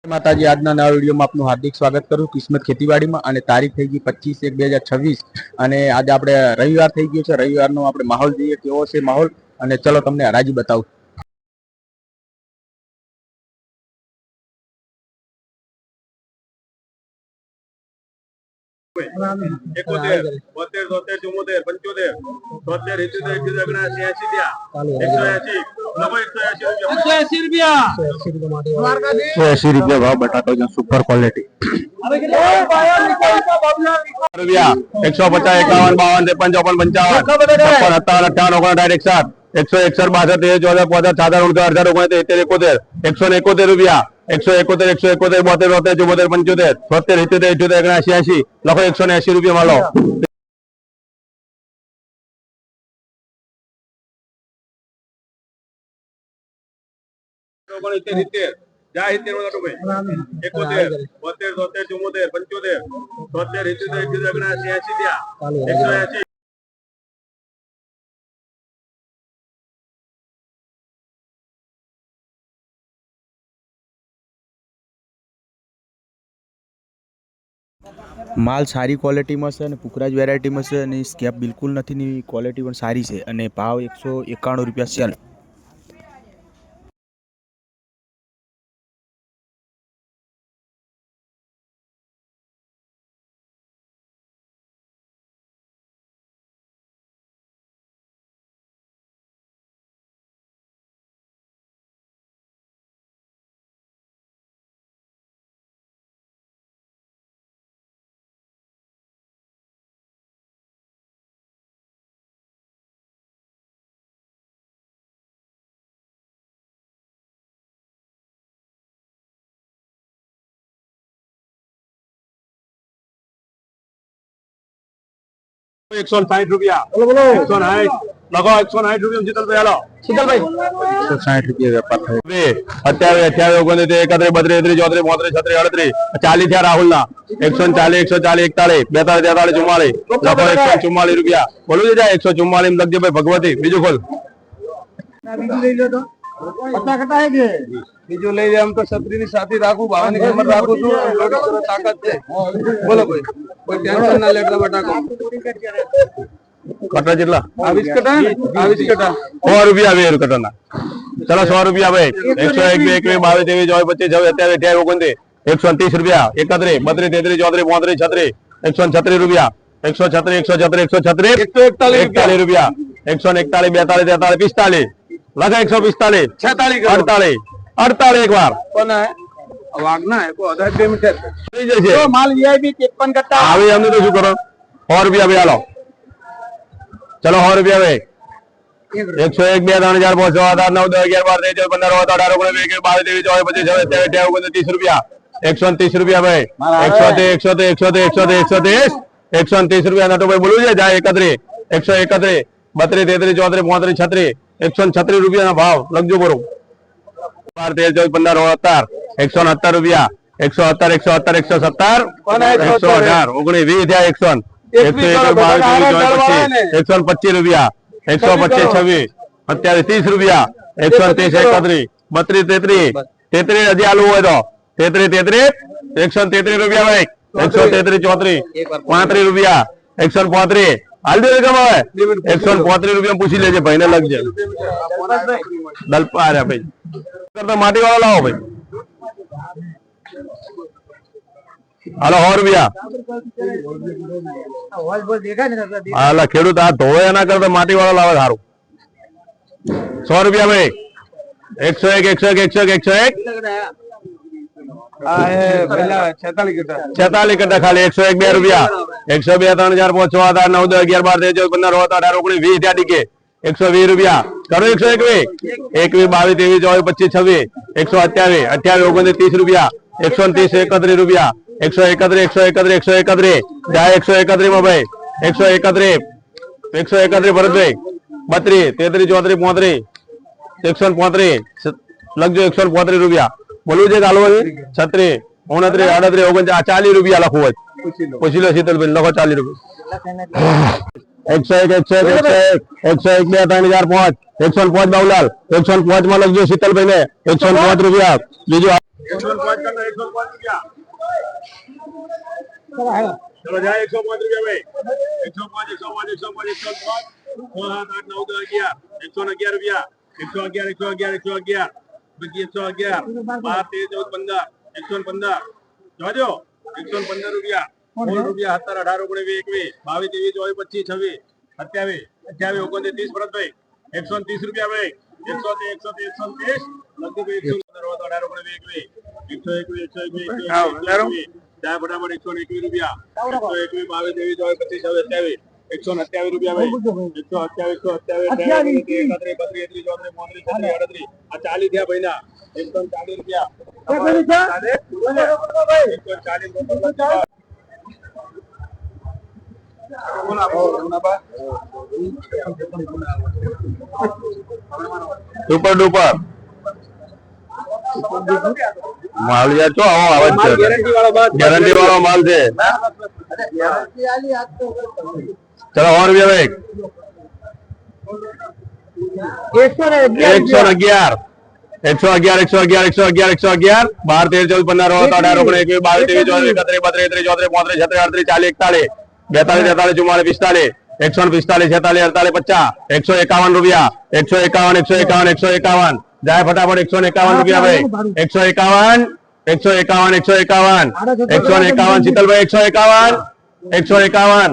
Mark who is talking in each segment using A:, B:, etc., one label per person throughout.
A: માતાજી આજના નવા વિડીયોમાં આપનું હાર્દિક સ્વાગત કરું કિસ્મત ખેતીવાડીમાં અને તારીખ થઈ ગઈ 25/1/2026 અને આજે આપણે રવિવાર થઈ ગયો છે રવિવારનો આપણે માહોલ જોઈએ કેવો છે માહોલ અને ચલો તમને હરાજી બતાવું
B: एकोतेर बोतेर दोतेर चुम्मोतेर पंचोतेर तोतेर हितोतेर जिदगना 86 दिया 180 नबो 180 रुपया
A: 180 रुपया भाव बटाटो जो सुपर क्वालिटी रुपया 150 51 52 53 55 57 58 59 60 161 62 63 64 65 66 171 रुपया 171 171 72 73 74 75 77 78 79 80 लखो 180 रुपया मालो
B: जा हितेर वाला भाई 71 72 73 74 75 73 77 जिदगना 86 दिया 180
A: माल सारी क्वालिटी में से पुखराज वेरायटी में से स्केप बिल्कुल नहीं क्वालिटी पण सारी है और भाव 191 रुपया सेल।
B: एक 160 रुपया बोलो बोलो 160 लगाओ 160 रुपया शीतल भाई हेलो शीतल भाई
A: 160 रुपया व्यापार थाय
B: 28 28 31 32 33 34 35 36 38 40 થયા રાહુલ ના 140 140 41 42 43 44 લખો 144 રૂપિયા બોલું છે 144 લખજે ભાઈ ભગવતી બીજું ખોલ
C: બીજું લઈ લો તો પત્તા કટાય કે
B: બીજું લઈ લે આમ તો છત્રી ની સાથે રાખું ભાવાની કિંમત રાખું છું લોડો તાકાત છે બોલો ભાઈ કોઈ ટેન્શન ના લેતા બટાકો કટા જેટલા 20 કટા ને 20 કટા 100 રૂપિયા 2 કટા ના ચલો 100 રૂપિયા ભાઈ 101 22 23 24 25 26 27 28 29 130 રૂપિયા 31 32 33 34 35 36 136 રૂપિયા 136 136 136 રૂપિયા 141 42 43 45 लगा 145 46 48 48 एक बार वागना है को आधा किलोमीटर
C: તો માલ વીઆઈપી 53 કટ્ટા
B: હવે हमने तो શું કરો 100 રૂપિયા ભાઈ હાલો ચલો 100 રૂપિયા ભાઈ 101 2 3 4 5 6 7 8 9 10 11 12 13 14 15 18 19 20 24 25 રૂપિયા 130 રૂપિયા ભાઈ 130 130 રૂપિયા નટો ભાઈ બોલું છે જાય 31 131 32 33 34 35 36 136 રૂપિયા ના ભાવ લખજો બરો 12 13 14 15 17 રૂપિયા 117 118 118 19 થયા 125 રૂપિયા 125 અત્યારે 30 રૂપિયા 130 31 32 33 હજી આલુ હોય તો 33 133 રૂપિયા ભાઈ 133 34 35 રૂપિયા 135 हाल दे कमावे 135 रुपया पूछी लेजे भाई ने लग जाए दलपा रहा भाई करता माटी वाला लाओ भाई हालो 100 रुपया हाला खेडूत आ धोवे ना करता माटी वाला लावे थारू 100 रुपया भाई 101 101 101 46 कट्टा खाली 101 2 रुपया 102 3 4 5 6 8 9 10 11 12 13 14 15 18 19 20 ત્યાં ટીકે 120 રૂપિયા કરો 121 22 23 24 25 26 127 28 29 30 રૂપિયા 130 31 રૂપિયા 131 131 જાય 131 માં ભાઈ 131 ભરતભાઈ 32 33 34 35 135 લખજો 135 રૂપિયા બોલું છે ચાલુ 36 29 38 39 40 રૂપિયા લખવું હોય પૂછી લો શીતલભાઈ લખો 40 રૂપિયા
A: 101 101 2 3005 105 બાબુલાલ 105 માં લખજો શીતલભાઈ ને 105 રૂપિયા બીજું 105 કરતા 105 રૂપિયા ચલો જાય 105 રૂપિયા ભાઈ 105 રૂપિયા 111 પછી 111 12 13 14 15 જોજો 115 રૂપિયા 16 રૂપિયા 17 18 19 20 22 23 24 25 26 27 28 29 30 ભરતભાઈ 130 રૂપિયા ભાઈ 130 લગભગ 121 જાય ફટાફટ 121 રૂપિયા 121 22 23 24 25 27 રૂપિયા ભાઈ 127 આ 40 થયા ભાઈ ના 140 રૂપિયા 140 સુપર ડુપર માલ યાર તો આવો આવે છે ગેરંટી વાળો માલ છે ચલો 100 રૂપિયા ભાઈ 111 12 13 14 15 18 19 22 23 24 25 26 27 38 39 40 41 42 43 44 45 46 રૂપિયા 151 જાય ફટાફટ 151 રૂપિયા ભાઈ 151 શીતલભાઈ 151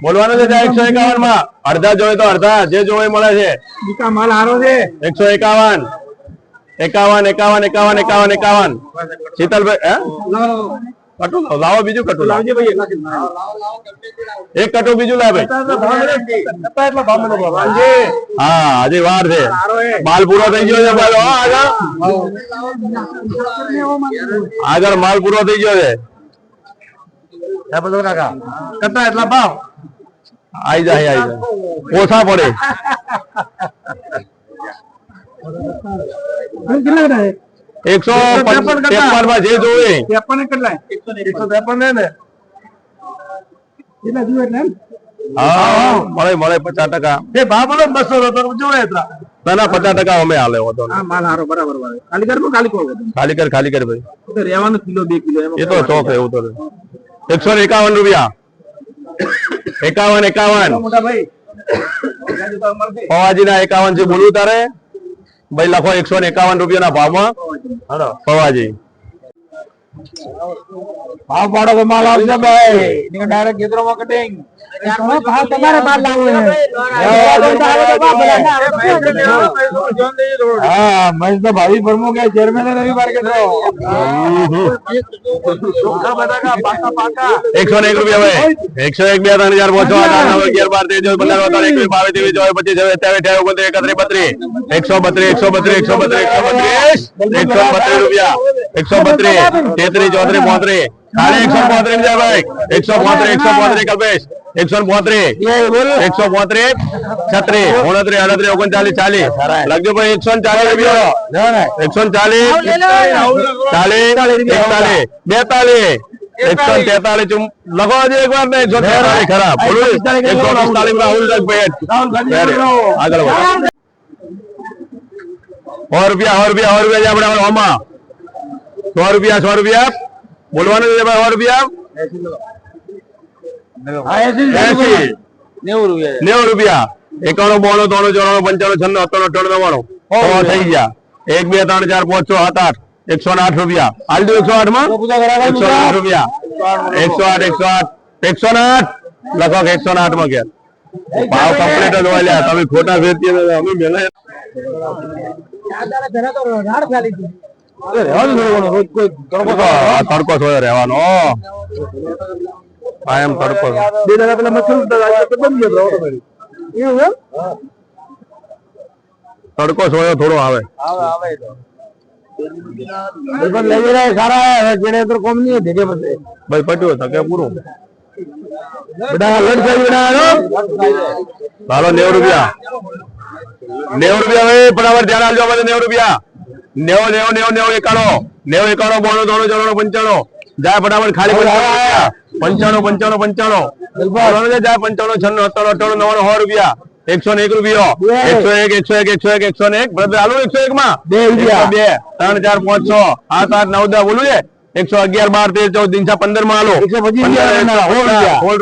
A: બોલવાનું છે 151 માં અડધા જોઈએ તો અડધા જે જોવે મળે છે
C: માલ હારો છે
A: 151 51 શીતલભાઈ કટુ લાવો બીજું કટુ લાવો એક કટુ બીજું લાવે હા હજી વાર છે માલ પૂરો થઈ ગયો છે આગળ માલ પૂરો થઈ ગયો છે
C: કેટલા એટલા ભાવ
A: આઈ જાય ઓછા પડે
C: કેટલા
A: 153 માં જે જોવે
C: 53 કેટલા 153 ને કેટલા જુએ એટલે
A: હા મળે 50%
C: એ ભાવ બોલો 200 તો જોવે એટલા
A: ના 50% અમે હાલે હોતો
C: હા માલ હારો બરાબર વાળે ખાલી કર
A: ભાઈ
C: તો રહેવાનું કિલો 2 કિલો એમ
A: એ તો શોખ એવું તો 151 રૂપિયા 51
C: મોટા ભાઈ
A: પવાજી ના 51 છે બોલવું તારે ભાઈ લખો 151 રૂપિયા ના ભાવમાં પવાજી
C: ભાવ પાડો તો માલ આવશે ભાઈ નીકળ ડાયરેક્ટ ખેતરોમાં કટિંગ ભાવ તમારે માલ લાવવો હા મહેશ તો ભાવી પ્રમુખ है चेयरमैन है रविवार के
A: 101 રૂપિયા ભાઈ 101 2 3000 પહોંચો 11 12 13 22 23 132 રૂપિયા 132 33 34 35 ખાલી 135 જાય ભાઈ 135 કલ્પેશ 135 36 39 39 લખજો ભાઈ 140 રૂપિયા 140 143 લખો હજી એક વાર 143 ખરાબ 145 રાહુલ આગળ 100 રૂપિયા છે આપણે ઓમાં 100 રૂપિયા બોલવાનું છે ભાઈ 100 રૂપિયા 90 રૂપિયા 91 92 93 94 95 96 97 98 99 થઈ ગયા 1 2 3 4 5 6 7 8 108 રૂપિયા હાલ દો 108 માં 108 રૂપિયા 108 લખો 108 માં ગયા ભાવ કમ્પ્લીટ જ હોય લ્યા તમે ખોટા ફેરતી અમે મેલા તડકો થયો રહેવાનો એમ તડકો તડકો સોયો થોડો આવે
C: સારા જેને તો કોમ નહીં ભેગે બધે
A: ભાઈ પટ્યું થકે પૂરું હાલો 90 રૂપિયા 90 રૂપિયા ભાઈ બરાબર ધ્યાન આપજો 90 રૂપિયા 90 91 92 92 93 94 95 જાય ફટાફટ ખાલી પંચાણું 95 100 રૂપિયા 101 રૂપિયો 101 બ્રધર હાલો 101 માં
C: 2 રૂપિયા
A: 2 3 4 5 6 7 8 9 10 બોલું છે 111 12 13 14 15 માં હાલો 16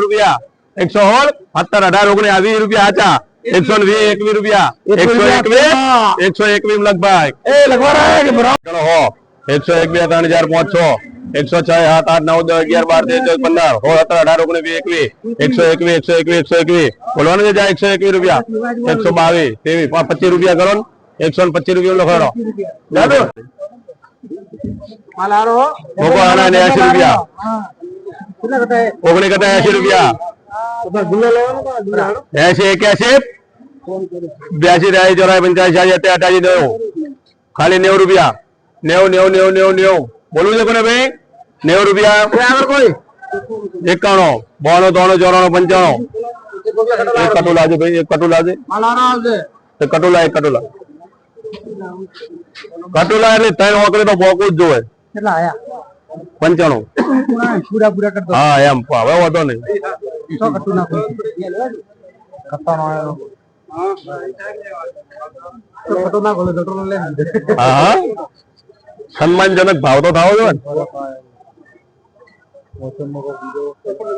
A: રૂપિયા 116 17 18 19 20 રૂપિયા આચા 120 21 રૂપિયા 121 લગભગ
C: એ લખવા કે બરાબર
A: ચલો હો 101 2 3 4 5 6 106 7 8 9 10 11 12 13 14 15 16 17 18 19 20 21 બોલવાનું છે 121 રૂપિયા 122 23 25 રૂપિયા કરો ને 125 રૂપિયા લખાડો જાદુ
C: માલ આરો
A: મોકો આના 80 રૂપિયા
C: કેટલા કટાય
A: ઓગણી કરતા 80 રૂપિયા
C: તો ગુલ્લો લેવાનો તો ગુલ્લો
A: 80 81 82 84 85 86 88 ખાલી 90 રૂપિયા 90 બોલવું છે કોને ભાઈ 90 રૂપિયા
C: આગળ કોઈ
A: 91 92 93 94 95 એક કટુ લાવજો ભાઈ એક કટુ લાવજે
C: માલ આરો આવશે
A: એક કટુલા એટલે ત્રણ ઓકડે તો બોકું જ જોવે
C: કેટલા આયા
A: 95
C: પૂરા કરતો
A: હા એમ હવે વાંધો નહીં
C: 100 કટુ નાખો કટ્ટાનો આયો કટુ નાખો કટુ લે
A: હા સન્માનજનક ભાવ તો થાવો જોઈએ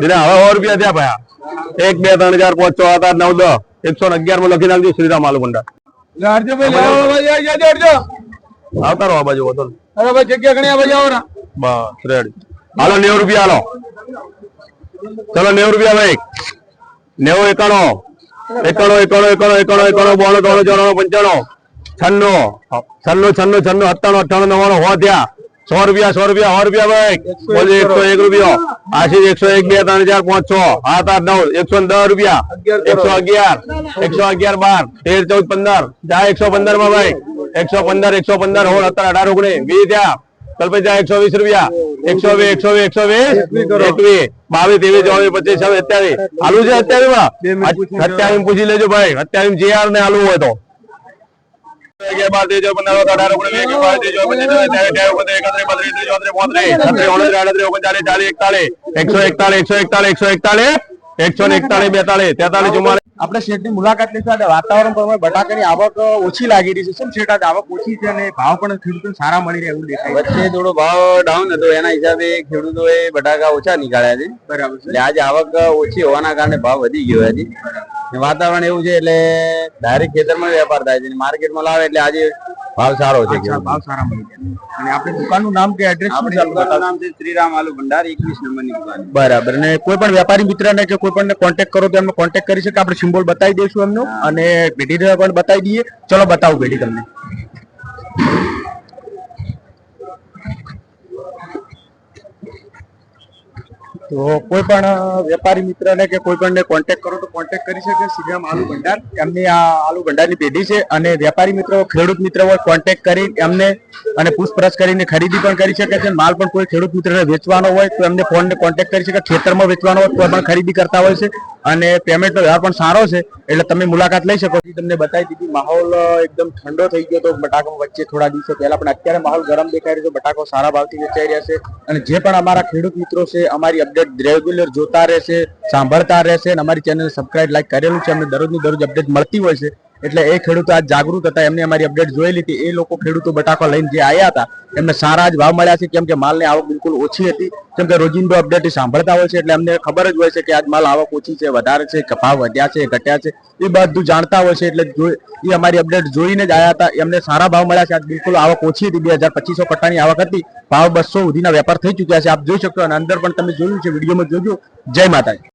A: ને હવે 100 રૂપિયા થયા ભાઈ 1 2 3 4 5 6 7 8 9 10 111 માં લખી નાખજો શ્રીરામ આલુ ભંડાર
C: લાડજો ભાઈ લાવો ભાઈ આ જોડજો
A: આવતા રહો આ બાજુ વાંધો નહીં.
C: અરે ભાઈ જગ્યા ઘણી આ ભાઈ આવો ના
A: બસ રેડી હાલો 90 રૂપિયા હાલો ચલો 90 રૂપિયા ભાઈ 90 91 થયા 100 રૂપિયા ભાઈ બોલે 101 રૂપિયો આશીષ 101 2 3 4 5 6 7 8 9 110 રૂપિયા 111 12 13 14 15 જા 115 માં ભાઈ 115 17 18 19 20 થયા ચલ પછી જા 120 રૂપિયા 120 22 23 24 25 26 27 આલુ છે 27 માં 27 પૂછી લેજો ભાઈ 27 જીઆર ને આલુ હોય તો 11 12 13 14 15
C: આપણે શેઠની મુલાકાત લઈશું અને વાતાવરણ પ્રમાણે બટાકાની આવક ઓછી લાગી રહી છે શું શેઠ આજે આવક ઓછી છે અને ભાવ પણ ખેડૂતોને સારા મળી રહ્યા એવું દેખાય
D: વચ્ચે થોડો ભાવ ડાઉન હતો એના હિસાબે ખેડૂતોએ બટાકા ઓછા નીકાળ્યા છે
C: બરાબર છે
D: એટલે આજે આવક ઓછી હોવાના કારણે ભાવ વધી ગયો છે અને વાતાવરણ એવું છે એટલે ડાયરેક્ટ ખેતરમાં વેપાર થાય છે માર્કેટમાં લાવે એટલે આજે ભાવ સારો છે
C: ભાવ સારા મળી ગયા અને આપણે દુકાનનું નામ કે એડ્રેસ
D: આપણી દુકાનનું નામ છે શ્રીરામ આલુ ભંડાર 21 નંબરની દુકાન
C: બરાબર અને કોઈ પણ વેપારી મિત્રને કે કોઈ પણ કોન્ટેક્ટ કરો તો એમને કોન્ટેક્ટ કરી શકે આપણે સિમ્બોલ બતાવી દઈશું એમનો અને પેઢી પણ બતાવી દઈએ ચલો બતાવું પેઢી તમને તો કોઈ પણ વેપારી મિત્રને કે કોઈ પણ કોન્ટેક્ટ કરો તો કોન્ટેક્ટ કરી શકે શ્રીરામ આલુ ભંડાર એમની આ આલુ ભંડારની પેઢી છે અને વેપારી મિત્રો ખેડૂત મિત્ર હોય કોન્ટેક્ટ કરી એમને અને પૂછપરછ કરીને ખરીદી પણ કરી શકે છે માલ પણ કોઈ ખેડૂત મિત્રને વેચવાનો હોય તો એમને ફોનને કોન્ટેક્ટ કરી શકે ખેતરમાં વેચવાનો હોય તો પણ ખરીદી કરતા હોય છે અને પેમેન્ટનો વ્યવહાર પણ સારો છે એટલે તમે મુલાકાત લઈ શકો તમને બતાવી દીધી માહોલ એકદમ ઠંડો થઈ ગયો તો બટાકા વચ્ચે થોડા દિવસો પહેલા પણ અત્યારે માહોલ ગરમ દેખાઈ રહ્યો છે બટાકો સારા ભાવથી વેચાઈ રહ્યા છે અને જે પણ અમારા ખેડૂત મિત્રો છે અમારી અપડેટ રેગ્યુલર જોતા રહેશે સાંભળતા રહેશે અને અમારી ચેનલ સબસ્ક્રાઇબ લાઈક કરેલું છે અમને દરરોજની દરરોજ અપડેટ મળતી હોય છે એટલે એ ખેડૂતો આજ જાગૃત હતા એમને અમારી અપડેટ જોયેલી હતી એ લોકો ખેડૂતો બટાકો લઈને જે આવ્યા હતા એમને સારા જ ભાવ મળ્યા છે કેમ કે માલની આવક બિલકુલ ઓછી હતી કેમ કે રોજિંદો અપડેટ સાંભળતા હોય છે એટલે અમને ખબર જ હોય છે કે આજ માલ આવક ઓછી છે વધારે છે ભાવ વધ્યા છે ઘટ્યા છે એ બધું જાણતા હોય છે એટલે એ અમારી અપડેટ જોઈને જ આવ્યા હતા એમને સારા ભાવ મળ્યા છે આજ બિલકુલ આવક ઓછી હતી 2500 કટ્ટાની આવક હતી ભાવ 200 સુધીના વેપાર થઈ ચુક્યા છે આપ જોઈ શકશો અને અંદર પણ તમે જોયું છે વિડીયોમાં જોજો જય માતાજી